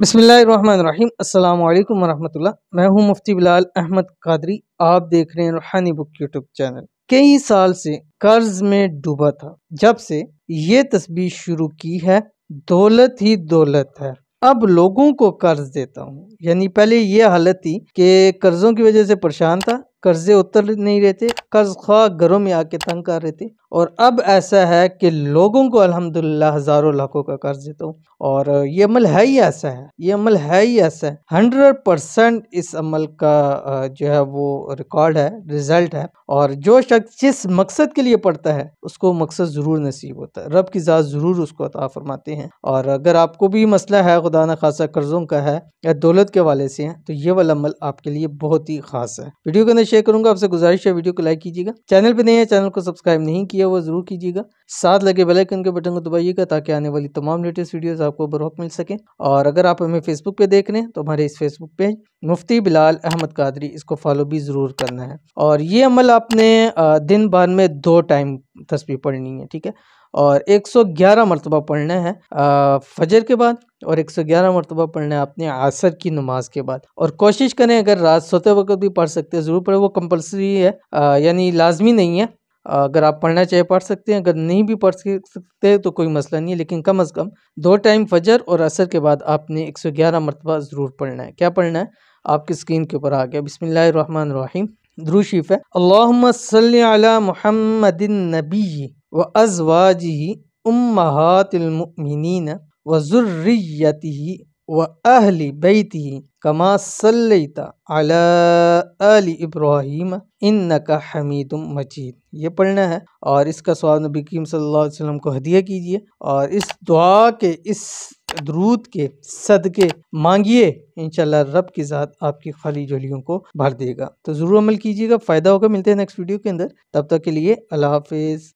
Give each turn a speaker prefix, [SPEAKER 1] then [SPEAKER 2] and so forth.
[SPEAKER 1] बिस्मिल्लाहिर्रहमानिर्रहीम अस्सलाम वालेकुम वरहमतुल्लाह। मैं हूं मुफ्ती बिलाल अहमद कादरी। आप देख रहे हैं रूहानी बुक यूट्यूब चैनल। कई साल से कर्ज में डूबा था। जब से ये तस्बीह शुरू की है, दौलत ही दौलत है। अब लोगों को कर्ज देता हूँ। यानी पहले ये हालत थी कि कर्जों की वजह से परेशान था, कर्जे उतर नहीं रहे थे, कर्ज ख्वाह घरों में आके तंग कर रहे थे। और अब ऐसा है कि लोगों को अल्हम्दुलिल्लाह हजारों लाखों का कर्ज देता हूँ। और ये अमल है ही ऐसा है, ये अमल है ही ऐसा है। 100% इस अमल का जो है वो रिकॉर्ड है, रिजल्ट है। और जो शख्स जिस मकसद के लिए पढ़ता है उसको मकसद जरूर नसीब होता है, रब की ज़ात जरूर उसको अता फरमाते हैं। और अगर आपको भी मसला है खुदा न खासा कर्जों का है या दौलत के वाले से है, तो ये वाला अमल आपके लिए बहुत ही खास है। वीडियो के अंदर शेयर करूंगा, आपसे गुजारिश है वीडियो को लाइक कीजिएगा। चैनल पे नए हैं, चैनल को सब्सक्राइब नहीं किया वो जरूर कीजिएगा। साथ लगे बेल आइकन के बटन को दबाइएगा ताकि आने वाली तमाम लेटेस्ट वीडियोस आपको बर वक्त मिल सके। और अगर आप हमें फेसबुक पे देख रहे हैं तो हमारे इस फेसबुक पेज मुफ्ती बिलाल अहमद कादरी, इसको फॉलो भी ज़रूर करना है। और ये अमल आपने दिन भर में 2 टाइम तस्बीह पढ़नी है, ठीक है। और 111 मरतबा पढ़ना है फजर के बाद, और 111 मरतबा पढ़ना है आपने असर की नमाज के बाद। और कोशिश करें अगर रात सोते वक्त भी पढ़ सकते हैं ज़रूर पढ़ें, वो कंपलसरी है, यानी लाजमी नहीं है। अगर आप पढ़ना चाहे पढ़ सकते हैं, अगर नहीं भी पढ़ सकते तो कोई मसला नहीं है। लेकिन कम अज़ कम 2 टाइम फजर और असर के बाद आपने 111 मरतबा ज़रूर पढ़ना है। क्या पढ़ना है आपकी स्क्रीन के ऊपर आ गया। बिस्मिल्लाहिर्रहमानिर्रहीम। दुरूद शरीफ है। अल्लाहुम्मा सल्लि अला मुहम्मदिन नबी व अज़वाजिही उम्महातिल मुमिनीन व ज़ुर्रिय्यतिही व अहली बैतिही कमा सल्लैता अला आलि इब्राहीम इन्नका हमीदुम मजीद। ये पढ़ना है और इसका सवाब नबी करीम सल्लल्लाहु अलैहि वसल्लम को हदिया कीजिए। और इस दुआ के, इस दरूद के सदके मांगिए, इंशाल्लाह रब की ज़ात आपकी खाली झोलियों को भर देगा। तो ज़रूर अमल कीजिएगा, फ़ायदा होगा। मिलते हैं नेक्स्ट वीडियो के अंदर, तब तक के लिए अल्लाह हाफिज़।